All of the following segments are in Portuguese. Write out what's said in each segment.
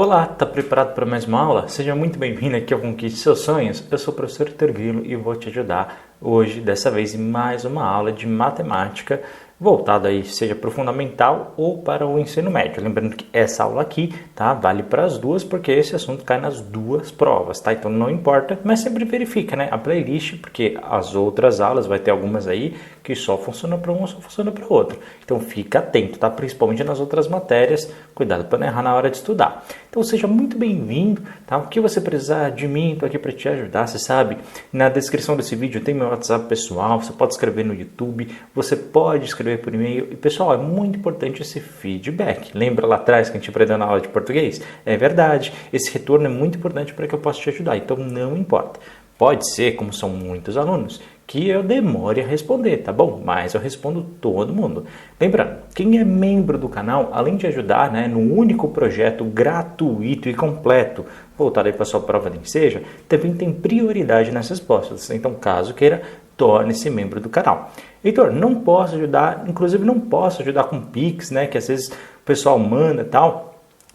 Olá, tá preparado para mais uma aula? Seja muito bem-vindo aqui ao Conquiste Seus Sonhos. Eu sou o professor Vitor Grilo e vou te ajudar hoje, dessa vez, em mais uma aula de matemática voltada aí, seja para o fundamental ou para o ensino médio. Lembrando que essa aula aqui, tá, vale para as duas, porque esse assunto cai nas duas provas, tá? Então não importa, mas sempre verifica, né, a playlist, porque as outras aulas vai ter algumas aí que só funciona para um ou só funciona para o outro. Então fica atento, tá? Principalmente nas outras matérias, cuidado para não errar na hora de estudar. Então seja muito bem-vindo, tá? O que você precisar de mim, tô aqui para te ajudar, você sabe. Na descrição desse vídeo tem meu WhatsApp pessoal, você pode escrever no YouTube, você pode escrever por e-mail. E pessoal, é muito importante esse feedback. Lembra lá atrás que a gente aprendeu na aula de português? É verdade, esse retorno é muito importante para que eu possa te ajudar, então não importa. Pode ser, como são muitos alunos, que eu demore a responder, tá bom? Mas eu respondo todo mundo. Lembrando, quem é membro do canal, além de ajudar, né, no único projeto gratuito e completo voltado aí para a sua prova de Enseja, também tem prioridade nas respostas. Então, caso queira, torne-se membro do canal. Heitor, não posso ajudar, inclusive não posso ajudar com Pix, né, que às vezes o pessoal manda e tal.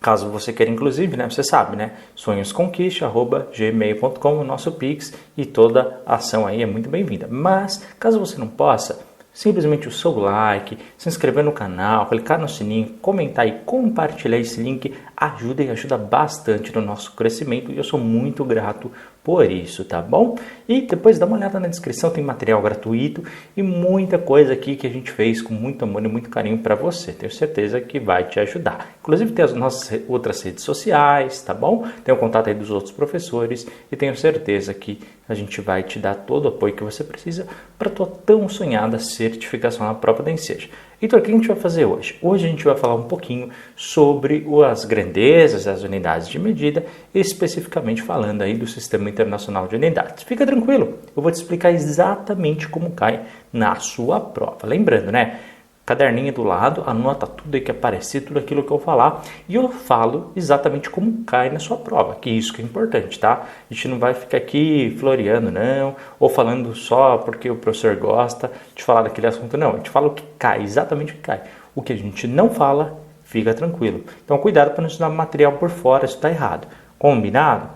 Caso você queira, inclusive, né, você sabe, né, sonhosconquiste@gmail.com, o nosso Pix, e toda ação aí é muito bem-vinda. Mas, caso você não possa, simplesmente o seu like, se inscrever no canal, clicar no sininho, comentar e compartilhar esse link ajuda e ajuda bastante no nosso crescimento e eu sou muito grato por isso, tá bom? E depois dá uma olhada na descrição, tem material gratuito e muita coisa aqui que a gente fez com muito amor e muito carinho para você. Tenho certeza que vai te ajudar. Inclusive tem as nossas outras redes sociais, tá bom? Tem o contato aí dos outros professores e tenho certeza que a gente vai te dar todo o apoio que você precisa para a tua tão sonhada certificação na prova da Enseja. Então, o que a gente vai fazer hoje? Hoje a gente vai falar um pouquinho sobre as grandezas, as unidades de medida, especificamente falando aí do Sistema Internacional de Unidades. Fica tranquilo, eu vou te explicar exatamente como cai na sua prova. Lembrando, né? Caderninho do lado, anota tudo aí que aparecer, tudo aquilo que eu falar, e eu falo exatamente como cai na sua prova, que isso que é importante, tá? A gente não vai ficar aqui floreando, não, ou falando só porque o professor gosta de falar daquele assunto, não. A gente fala o que cai, exatamente o que cai. O que a gente não fala, fica tranquilo. Então, cuidado para não estudar material por fora, isso está errado. Combinado?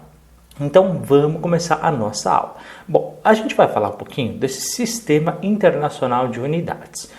Então, vamos começar a nossa aula. Bom, a gente vai falar um pouquinho desse Sistema Internacional de Unidades.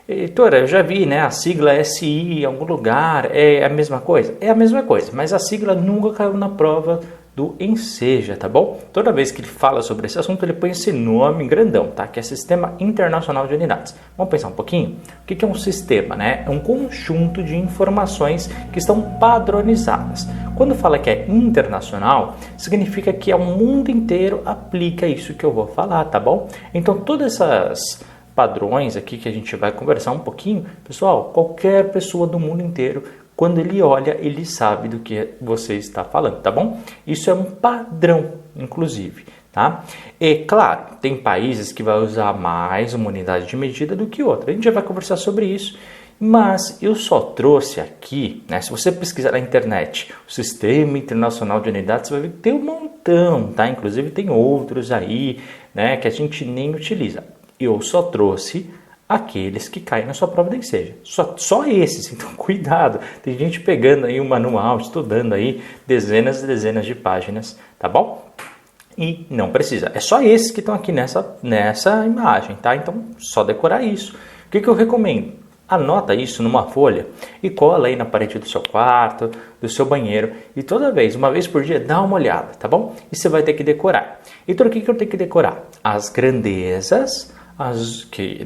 Heitor, eu já vi, né, a sigla SI em algum lugar, é a mesma coisa? É a mesma coisa, mas a sigla nunca caiu na prova do Enseja, tá bom? Toda vez que ele fala sobre esse assunto, ele põe esse nome grandão, tá? Que é Sistema Internacional de Unidades. Vamos pensar um pouquinho? O que é um sistema, né? É um conjunto de informações que estão padronizadas. Quando fala que é internacional, significa que o mundo inteiro aplica isso que eu vou falar, tá bom? Então, todas essas padrões aqui que a gente vai conversar um pouquinho, pessoal, qualquer pessoa do mundo inteiro, quando ele olha, ele sabe do que você está falando, tá bom? Isso é um padrão, inclusive, tá? E claro, tem países que vai usar mais uma unidade de medida do que outra. A gente já vai conversar sobre isso, mas eu só trouxe aqui, né? Se você pesquisar na internet, o Sistema Internacional de Unidades, você vai ver que tem um montão, tá? Inclusive tem outros aí, né, que a gente nem utiliza. Eu só trouxe aqueles que caem na sua prova da Enseja. Só esses, então cuidado. Tem gente pegando aí o manual, estudando aí dezenas e dezenas de páginas, tá bom? E não precisa. É só esses que estão aqui nessa imagem, tá? Então, só decorar isso. O que eu recomendo? Anota isso numa folha e cola aí na parede do seu quarto, do seu banheiro. E toda vez, uma vez por dia, dá uma olhada, tá bom? E você vai ter que decorar. Então, o que eu tenho que decorar? As grandezas,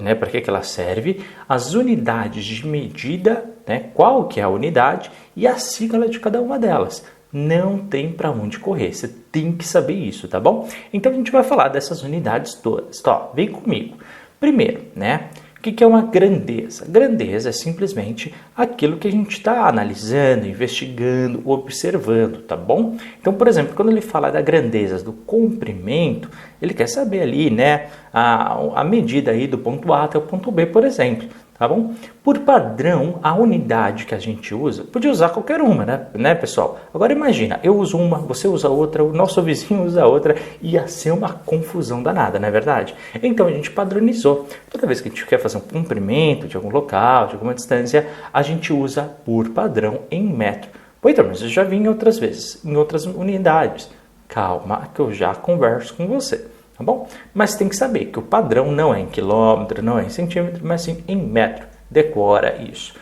né, para que ela serve, as unidades de medida, né, qual que é a unidade e a sigla de cada uma delas. Não tem para onde correr, você tem que saber isso, tá bom? Então a gente vai falar dessas unidades todas, tá? Vem comigo. Primeiro, né, o que é uma grandeza? Grandeza é simplesmente aquilo que a gente está analisando, investigando, observando, tá bom? Então, por exemplo, quando ele fala da grandeza do comprimento, ele quer saber ali, né, a medida aí do ponto A até o ponto B, por exemplo, tá bom? Por padrão, a unidade que a gente usa, podia usar qualquer uma, né, pessoal? Agora imagina, eu uso uma, você usa outra, o nosso vizinho usa outra, ia ser uma confusão danada, não é verdade? Então a gente padronizou. Toda vez que a gente quer fazer um comprimento de algum local, de alguma distância, a gente usa por padrão em metro Pô, então, mas eu já vi em outras vezes, em outras unidades. Calma, que eu já converso com você, tá bom? Mas tem que saber que o padrão não é em quilômetro, não é em centímetro, mas sim em metro. Decora isso.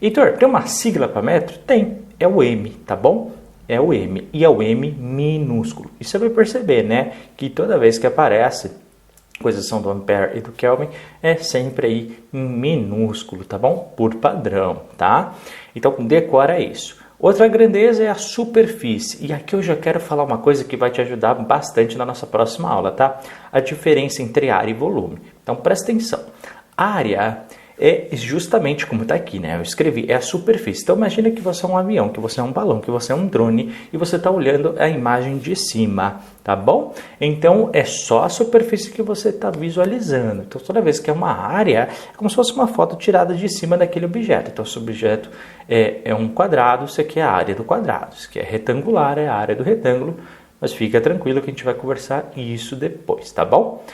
Heitor, tem uma sigla para metro? Tem, é o M, tá bom? É o M, e é o M minúsculo. E você vai perceber, né, que toda vez que aparece coisas são do ampere e do Kelvin, é sempre aí em minúsculo, tá bom? Por padrão, tá? Então, decora isso. Outra grandeza é a superfície. E aqui eu já quero falar uma coisa que vai te ajudar bastante na nossa próxima aula, tá? A diferença entre área e volume. Então, presta atenção. Área é justamente como está aqui, né? Eu escrevi, é a superfície. Então, imagina que você é um avião, que você é um balão, que você é um drone e você está olhando a imagem de cima, tá bom? Então, é só a superfície que você está visualizando. Então, toda vez que é uma área, é como se fosse uma foto tirada de cima daquele objeto. Então, se o objeto é um quadrado, isso aqui é a área do quadrado. Isso aqui é retangular, é a área do retângulo. Mas fica tranquilo que a gente vai conversar isso depois, tá bom?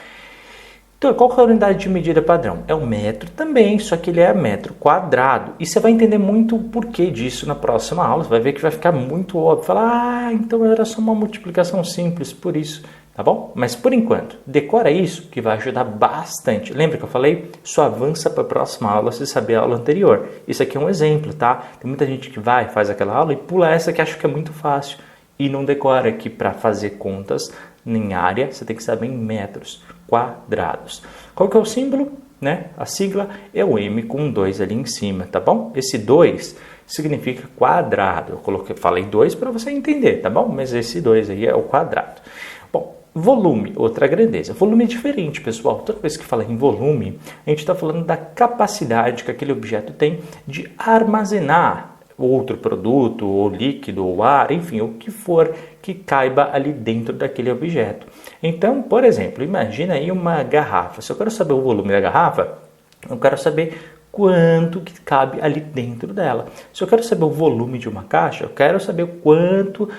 Então, qual que é a unidade de medida padrão? É o metro também, só que ele é metro quadrado. E você vai entender muito o porquê disso na próxima aula. Você vai ver que vai ficar muito óbvio. Falar, então era só uma multiplicação simples, por isso, tá bom? Mas por enquanto, decora isso que vai ajudar bastante. Lembra que eu falei? Só avança para a próxima aula se saber a aula anterior. Isso aqui é um exemplo, tá? Tem muita gente que faz aquela aula e pula essa que acha que é muito fácil. E não decora que para fazer contas em área, você tem que saber em metros quadrados. Qual que é o símbolo? Né? A sigla é o M com 2 ali em cima, tá bom? Esse 2 significa quadrado. Falei 2 para você entender, tá bom? Mas esse 2 aí é o quadrado. Bom, volume, outra grandeza. Volume é diferente, pessoal. Toda vez que fala em volume, a gente está falando da capacidade que aquele objeto tem de armazenar outro produto, ou líquido, ou ar, enfim, o que for que caiba ali dentro daquele objeto. Então, por exemplo, imagina aí uma garrafa. Se eu quero saber o volume da garrafa, eu quero saber quanto que cabe ali dentro dela. Se eu quero saber o volume de uma caixa, eu quero saber quanto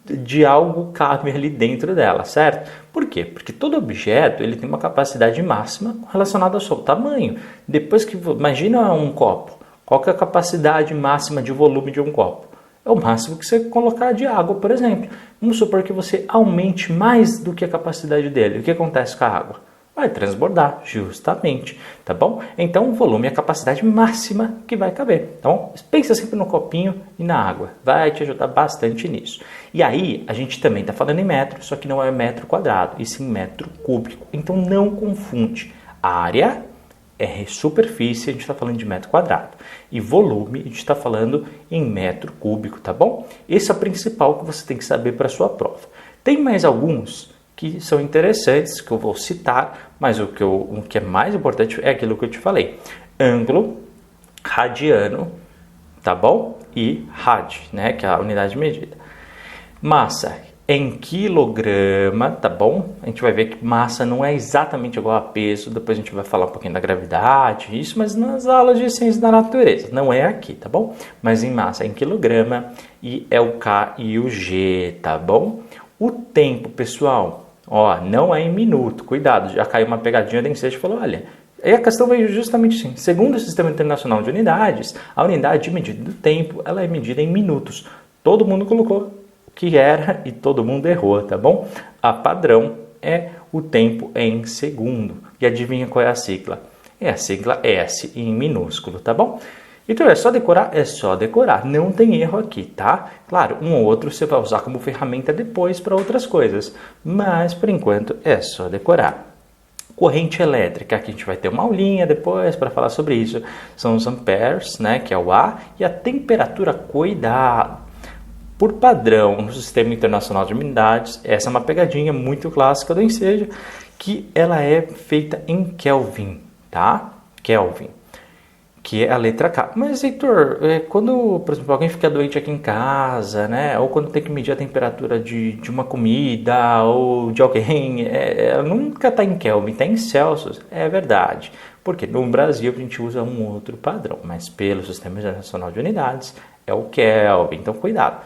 de algo cabe ali dentro dela, certo? Por quê? Porque todo objeto ele tem uma capacidade máxima relacionada ao seu tamanho. Depois que imagina um copo. Qual que é a capacidade máxima de volume de um copo? É o máximo que você colocar de água, por exemplo. Vamos supor que você aumente mais do que a capacidade dele. O que acontece com a água? Vai transbordar, justamente, tá bom? Então, o volume é a capacidade máxima que vai caber, tá bom? Pensa sempre no copinho e na água. Vai te ajudar bastante nisso. E aí, a gente também está falando em metro, só que não é metro quadrado, e sim metro cúbico. Então, não confunde. Área é superfície, a gente está falando de metro quadrado. E volume, a gente está falando em metro cúbico, tá bom? Esse é o principal que você tem que saber para a sua prova. Tem mais alguns que são interessantes, que eu vou citar, mas o que é mais importante é aquilo que eu te falei. Ângulo, radiano, tá bom? E rad, né? Que é a unidade de medida. Massa em quilograma, tá bom? A gente vai ver que massa não é exatamente igual a peso, depois a gente vai falar um pouquinho da gravidade, isso, mas nas aulas de ciência da natureza, não é aqui, tá bom? Mas em massa, em quilograma, e é o K e o G, tá bom? O tempo, pessoal, ó, não é em minuto, cuidado, já caiu uma pegadinha da Enseja e falou, olha, aí a questão veio justamente assim, segundo o Sistema Internacional de Unidades, a unidade de medida do tempo, ela é medida em minutos, todo mundo colocou que era e todo mundo errou, tá bom? A padrão é o tempo em segundo. E adivinha qual é a sigla? É a sigla S em minúsculo, tá bom? Então é só decorar? É só decorar. Não tem erro aqui, tá? Claro, um ou outro você vai usar como ferramenta depois para outras coisas. Mas, por enquanto, é só decorar. Corrente elétrica, aqui a gente vai ter uma aulinha depois para falar sobre isso. São os amperes, né, que é o A, e a temperatura, cuidado. Por padrão, no Sistema Internacional de Unidades, essa é uma pegadinha muito clássica do Enseja, que ela é feita em Kelvin, tá? Kelvin, que é a letra K. Mas, Heitor, quando, por exemplo, alguém fica doente aqui em casa, né? Ou quando tem que medir a temperatura de uma comida ou de alguém, ela nunca está em Kelvin, está em Celsius. É verdade. Porque no Brasil a gente usa um outro padrão, mas pelo Sistema Internacional de Unidades é o Kelvin. Então, cuidado.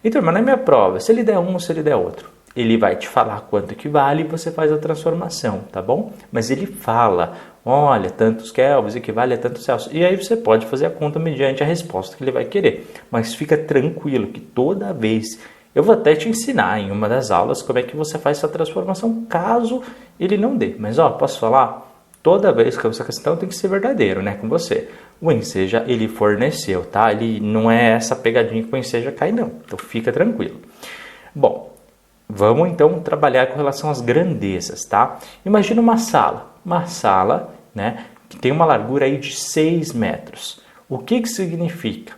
Então, mas na minha prova, se ele der um ou se ele der outro, ele vai te falar quanto que vale e você faz a transformação, tá bom? Mas ele fala, olha, tantos kelvins equivale a tantos Celsius. E aí você pode fazer a conta mediante a resposta que ele vai querer. Mas fica tranquilo que toda vez... Eu vou até te ensinar em uma das aulas como é que você faz essa transformação, caso ele não dê. Mas, posso falar? Toda vez que essa questão tem que ser verdadeiro, né, com você. O Enseja, ele forneceu, tá? Ele não é essa pegadinha que o Enseja cai, não. Então, fica tranquilo. Bom, vamos então trabalhar com relação às grandezas, tá? Imagina uma sala, né, que tem uma largura aí de 6 metros. O que significa?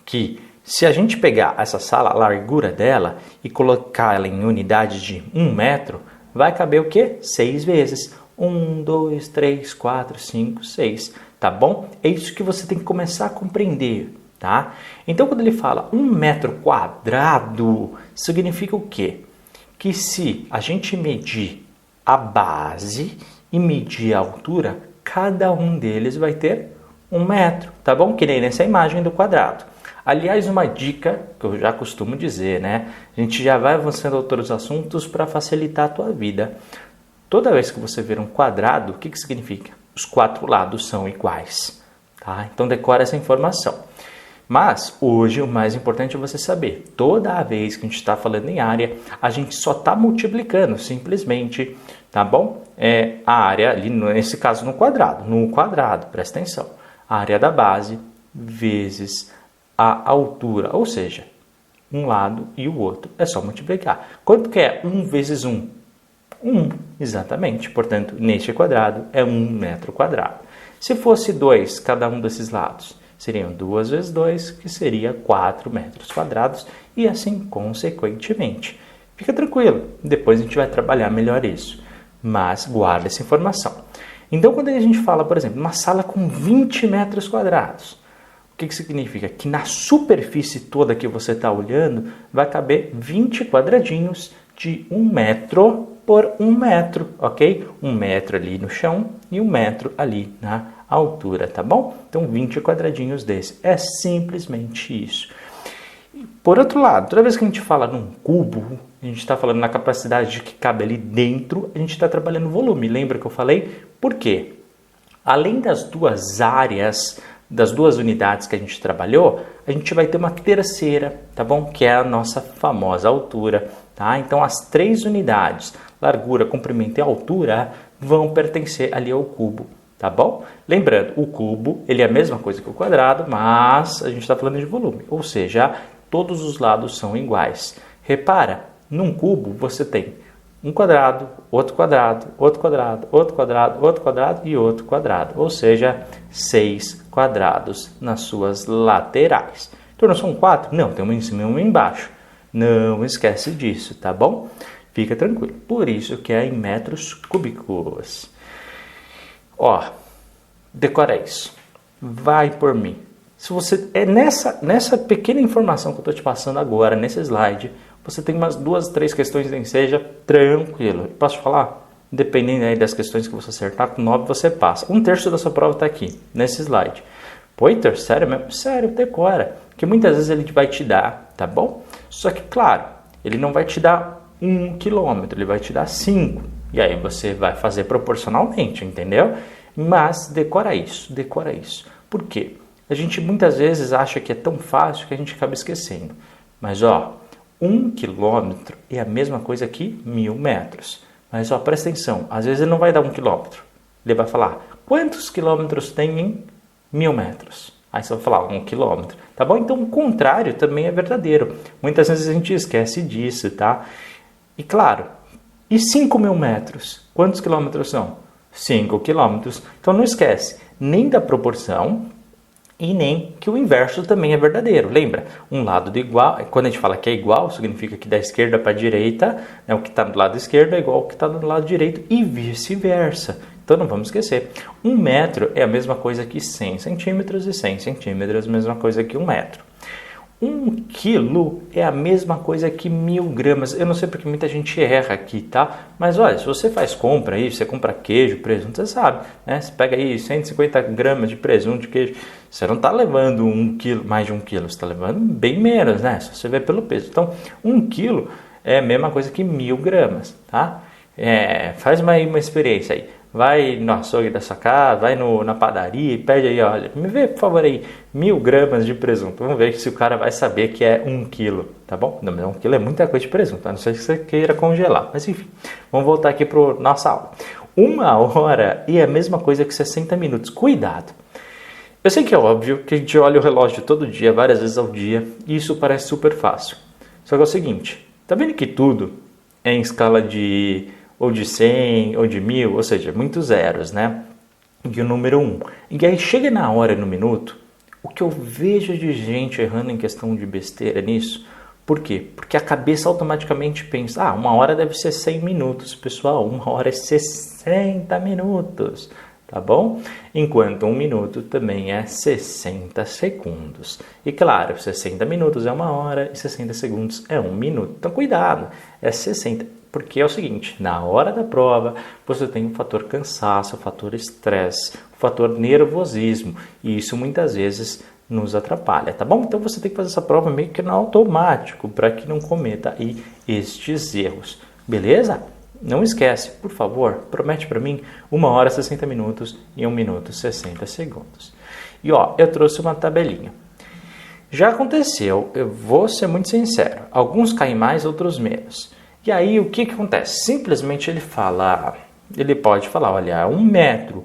Que se a gente pegar essa sala, a largura dela, e colocar ela em unidade de 1 metro, vai caber o quê? 6 vezes. 1, 2, 3, 4, 5, 6. Tá bom? É isso que você tem que começar a compreender, tá? Então, quando ele fala 1 metro quadrado, significa o quê? Que se a gente medir a base e medir a altura, cada um deles vai ter 1 metro, tá bom? Que nem nessa imagem do quadrado. Aliás, uma dica que eu já costumo dizer, né? A gente já vai avançando a outros assuntos para facilitar a tua vida. Toda vez que você ver um quadrado, o que significa? Os 4 lados são iguais, tá? Então decora essa informação. Mas hoje o mais importante é você saber, toda vez que a gente está falando em área, a gente só está multiplicando simplesmente, tá bom? A área ali, nesse caso no quadrado, presta atenção. A área da base vezes a altura, ou seja, um lado e o outro. É só multiplicar. Quanto que é 1 vezes 1? 1, exatamente. Portanto, neste quadrado é 1 metro quadrado. Se fosse 2 cada um desses lados, seriam 2 vezes 2, que seria 4 metros quadrados, e assim consequentemente. Fica tranquilo, depois a gente vai trabalhar melhor isso. Mas guarda essa informação. Então, quando a gente fala, por exemplo, uma sala com 20 metros quadrados, o que significa? Que na superfície toda que você está olhando, vai caber 20 quadradinhos de 1 metro por 1 metro, ok? 1 metro ali no chão e 1 metro ali na altura, tá bom? Então, 20 quadradinhos desse. É simplesmente isso. Por outro lado, toda vez que a gente fala num cubo, a gente está falando na capacidade de que cabe ali dentro, a gente está trabalhando volume. Lembra que eu falei? Por quê? Além das duas áreas, das duas unidades que a gente trabalhou, a gente vai ter uma terceira, tá bom? Que é a nossa famosa altura, tá? Então, as 3 unidades, largura, comprimento e altura, vão pertencer ali ao cubo, tá bom? Lembrando, o cubo, ele é a mesma coisa que o quadrado, mas a gente está falando de volume, ou seja, todos os lados são iguais. Repara, num cubo você tem um quadrado, outro quadrado, outro quadrado, outro quadrado, outro quadrado e outro quadrado. Ou seja, 6 quadrados nas suas laterais. Então, não são 4? Não, tem um em cima e um embaixo. Não esquece disso, tá bom? Fica tranquilo. Por isso que é em metros cúbicos. Decora isso. Vai por mim. Se você nessa pequena informação que eu estou te passando agora, nesse slide, você tem umas 2, 3 questões em seja tranquilo. Posso falar? Dependendo aí das questões que você acertar, com 9 você passa. 1/3 da sua prova está aqui, nesse slide. Poiter, sério mesmo? Sério, decora. Que muitas vezes ele vai te dar, tá bom? Só que, claro, ele não vai te dar 1 quilômetro, ele vai te dar 5. E aí você vai fazer proporcionalmente, entendeu? Mas decora isso, decora isso. Por quê? A gente muitas vezes acha que é tão fácil que a gente acaba esquecendo. Mas, 1 quilômetro é a mesma coisa que 1000 metros. Mas, presta atenção, às vezes ele não vai dar 1 quilômetro. Ele vai falar, quantos quilômetros tem em 1000 metros? Aí você vai falar, 1 quilômetro. Tá bom? Então, o contrário também é verdadeiro. Muitas vezes a gente esquece disso, tá? E, claro, e 5.000 metros? Quantos quilômetros são? 5 quilômetros. Então, não esquece nem da proporção e nem que o inverso também é verdadeiro. Lembra? Um lado do igual, quando a gente fala que é igual, significa que da esquerda para a direita, né, o que está do lado esquerdo é igual ao que está do lado direito e vice-versa. Então não vamos esquecer. 1 metro é a mesma coisa que 100 centímetros e 100 centímetros é a mesma coisa que 1 metro. quilo é a mesma coisa que 1.000 gramas. Eu não sei porque muita gente erra aqui, tá? Mas olha, se você faz compra aí, você compra queijo, presunto, você sabe, né? Você pega aí 150 gramas de presunto, de queijo, você não está levando 1 quilo, mais de 1 quilo, você está levando bem menos, né? Se você vê pelo peso. Então, 1 quilo é a mesma coisa que 1.000 gramas, tá? Faz uma experiência aí. Vai no açougue da sua casa, vai na padaria e pede aí, olha, me vê por favor aí, 1.000 gramas de presunto. Vamos ver se o cara vai saber que é 1 quilo, tá bom? Não, mas 1 quilo é muita coisa de presunto, a não ser que você queira congelar. Mas enfim, vamos voltar aqui para nossa aula. 1 hora e a mesma coisa que 60 minutos. Cuidado! Eu sei que é óbvio que a gente olha o relógio todo dia, várias vezes ao dia, e isso parece super fácil. Só que é o seguinte, tá vendo que tudo é em escala de 100 ou de 1.000, ou seja, muitos zeros, né? E o número 1. E aí chega na hora, no minuto, o que eu vejo de gente errando em questão de besteira nisso, por quê? Porque a cabeça automaticamente pensa, 1 hora deve ser 100 minutos, pessoal, 1 hora é 60 minutos, tá bom? Enquanto 1 minuto também é 60 segundos. E claro, 60 minutos é 1 hora e 60 segundos é 1 minuto. Então cuidado, é 60. Porque é o seguinte, na hora da prova, você tem o fator cansaço, o fator estresse, o fator nervosismo. E isso muitas vezes nos atrapalha, tá bom? Então você tem que fazer essa prova meio que no automático, para que não cometa aí estes erros. Beleza? Não esquece, por favor, promete para mim 1 hora 60 minutos e 1 minuto 60 segundos. E ó, eu trouxe uma tabelinha. Já aconteceu, eu vou ser muito sincero, alguns caem mais, outros menos. E aí o que acontece? Simplesmente ele pode falar, olha, 1 metro,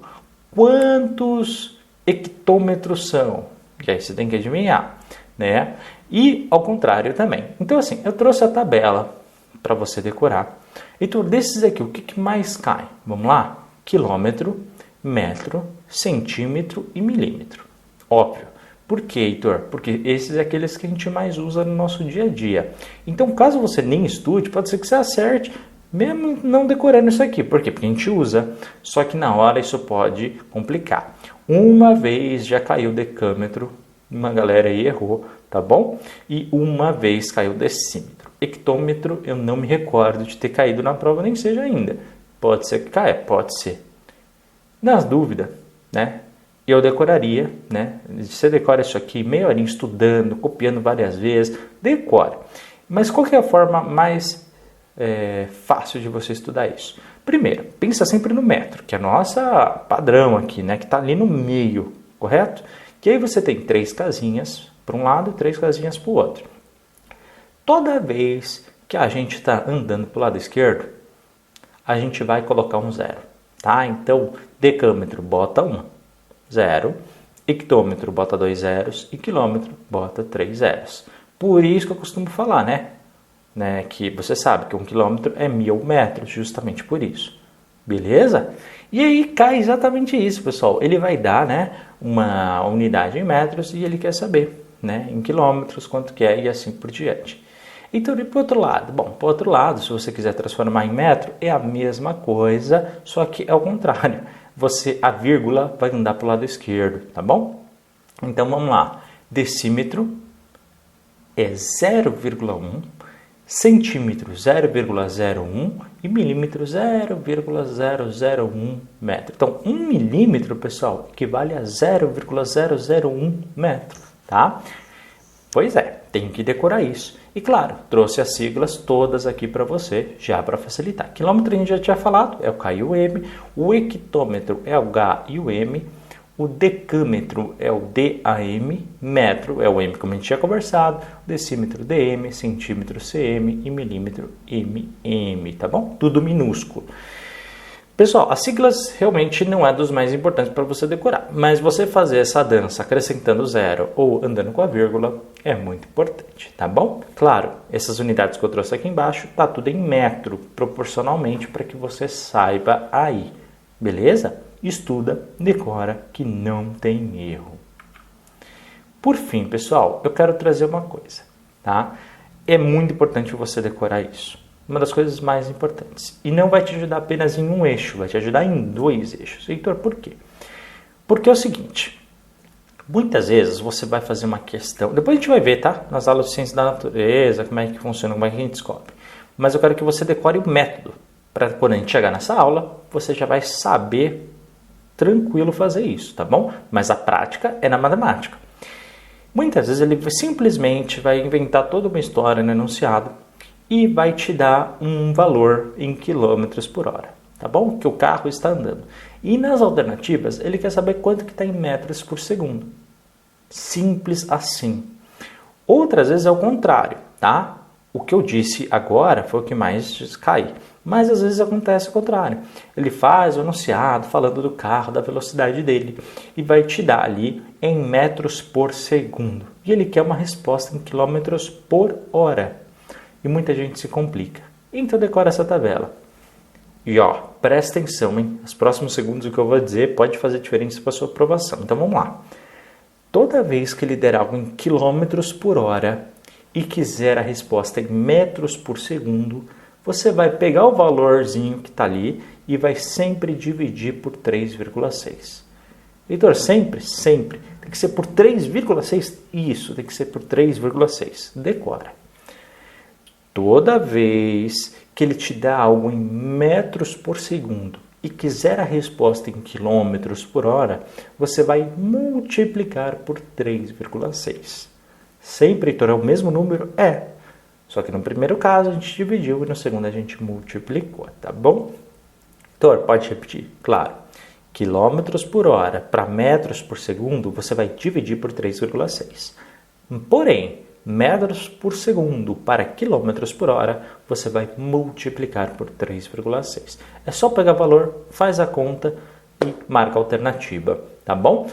quantos hectômetros são? E aí você tem que adivinhar, né? E ao contrário também. Então assim, eu trouxe a tabela para você decorar. Então desses aqui, o que mais cai? Vamos lá? Quilômetro, metro, centímetro e milímetro. Óbvio. Por quê, Heitor? Porque esses é aqueles que a gente mais usa no nosso dia a dia. Então, caso você nem estude, pode ser que você acerte, mesmo não decorando isso aqui. Por quê? Porque a gente usa, só que na hora isso pode complicar. Uma vez já caiu o decâmetro, uma galera aí errou, tá bom? E uma vez caiu o decímetro. Hectômetro, eu não me recordo de ter caído na prova, nem seja ainda. Pode ser que caia? Pode ser. Nas dúvidas, né? Eu decoraria, né? Você decora isso aqui, meia horinha estudando, copiando várias vezes, decore. Mas qual que é a forma mais fácil de você estudar isso? Primeiro, pensa sempre no metro, que é a nossa padrão aqui, né? Que está ali no meio, correto? Que aí você tem 3 casinhas para um lado e 3 casinhas para o outro. Toda vez que a gente está andando para o lado esquerdo, a gente vai colocar um 0, tá? Então, decâmetro, bota 1. 0, hectômetro bota 2 zeros e quilômetro bota 3 zeros. Por isso que eu costumo falar, né? Que você sabe que 1 quilômetro é 1.000 metros, justamente por isso. Beleza? E aí cai exatamente isso, pessoal. Ele vai dar, né, uma unidade em metros e ele quer saber, né, em quilômetros, quanto que é e assim por diante. Então, e para o outro lado? Bom, para o outro lado, se você quiser transformar em metro, é a mesma coisa, só que é o contrário. A vírgula vai andar para o lado esquerdo, tá bom? Então, vamos lá. Decímetro é 0,1, centímetro 0,01 e milímetro 0,001 metro. Então, 1 milímetro, pessoal, equivale a 0,001 metro, tá? Pois é, tem que decorar isso. E claro, trouxe as siglas todas aqui para você, já para facilitar. Quilômetro a gente já tinha falado, é o K e o M. O hectômetro é o H e o M. O decâmetro é o DAM. Metro é o M, como a gente tinha conversado. Decímetro DM, centímetro CM e milímetro MM, tá bom? Tudo minúsculo. Pessoal, as siglas realmente não é dos mais importantes para você decorar, mas você fazer essa dança acrescentando 0 ou andando com a vírgula é muito importante, tá bom? Claro, essas unidades que eu trouxe aqui embaixo, tá tudo em metro, proporcionalmente, para que você saiba aí, beleza? Estuda, decora, que não tem erro. Por fim, pessoal, eu quero trazer uma coisa, tá? É muito importante você decorar isso. Uma das coisas mais importantes. E não vai te ajudar apenas em um eixo, vai te ajudar em 2 eixos. Heitor, por quê? Porque é o seguinte, Muitas vezes você vai fazer uma questão, depois a gente vai ver, tá? Nas aulas de ciência da natureza, como é que funciona, como é que a gente descobre. Mas eu quero que você decore o método, para quando a gente chegar nessa aula, você já vai saber tranquilo fazer isso, tá bom? Mas a prática é na matemática. Muitas vezes ele simplesmente vai inventar toda uma história no enunciado e vai te dar um valor em quilômetros por hora, tá bom? Que o carro está andando. E nas alternativas, ele quer saber quanto que está em metros por segundo. Simples assim. Outras vezes é o contrário, tá? O que eu disse agora foi o que mais cai. Mas às vezes acontece o contrário. Ele faz o enunciado falando do carro, da velocidade dele e vai te dar ali em metros por segundo. E ele quer uma resposta em quilômetros por hora. E muita gente se complica. Então decora essa tabela. E ó, presta atenção, hein? Os próximos segundos o que eu vou dizer pode fazer diferença para a sua aprovação. Então vamos lá. Toda vez que ele der algo em quilômetros por hora e quiser a resposta em metros por segundo, você vai pegar o valorzinho que está ali e vai sempre dividir por 3,6. Heitor, sempre? Sempre. Tem que ser por 3,6? Isso, tem que ser por 3,6. Decora. Toda vez que ele te dá algo em metros por segundo e quiser a resposta em quilômetros por hora, você vai multiplicar por 3,6. Sempre, Heitor, é o mesmo número? É. Só que no primeiro caso a gente dividiu e no segundo a gente multiplicou, tá bom? Heitor, pode repetir? Claro. Quilômetros por hora para metros por segundo, você vai dividir por 3,6. Porém, metros por segundo para quilômetros por hora, você vai multiplicar por 3,6. É só pegar valor, faz a conta e marca a alternativa, tá bom?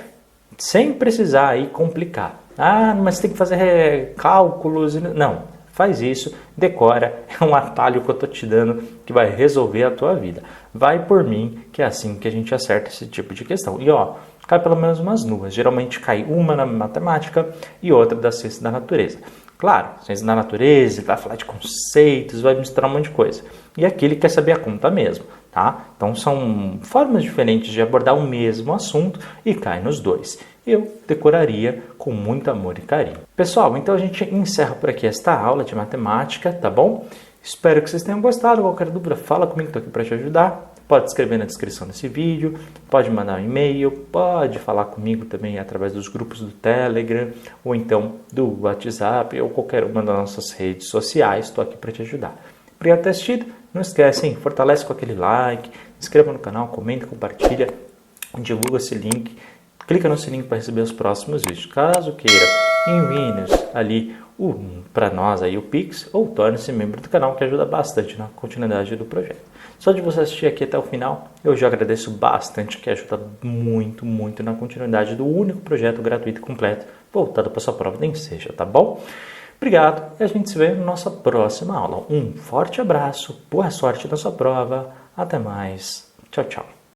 Sem precisar aí complicar. Ah, mas tem que fazer cálculos. Não, faz isso, decora, é um atalho que eu estou te dando que vai resolver a tua vida. Vai por mim, que é assim que a gente acerta esse tipo de questão. E ó, cai pelo menos umas duas. Geralmente cai uma na matemática e outra da ciência da natureza. Claro, ciência da natureza, vai falar de conceitos, vai misturar um monte de coisa. E aqui ele quer saber a conta mesmo, tá? Então são formas diferentes de abordar o mesmo assunto e cai nos dois. Eu decoraria com muito amor e carinho. Pessoal, então a gente encerra por aqui esta aula de matemática, tá bom? Espero que vocês tenham gostado. Qualquer dúvida, fala comigo, estou aqui para te ajudar. Pode escrever na descrição desse vídeo, pode mandar um e-mail, pode falar comigo também através dos grupos do Telegram, ou então do WhatsApp, ou qualquer uma das nossas redes sociais. Estou aqui para te ajudar. Obrigado por ter assistido. Não esquece, hein? Fortalece com aquele like, se inscreva no canal, comenta, compartilha, divulga esse link. Clica no sininho para receber os próximos vídeos. Caso queira, envie-nos ali para nós aí o Pix ou torne-se membro do canal, que ajuda bastante na continuidade do projeto. Só de você assistir aqui até o final, eu já agradeço bastante, que ajuda muito, muito na continuidade do único projeto gratuito e completo voltado para sua prova, nem seja, tá bom? Obrigado e a gente se vê na nossa próxima aula. Um forte abraço, boa sorte na sua prova, até mais, tchau, tchau.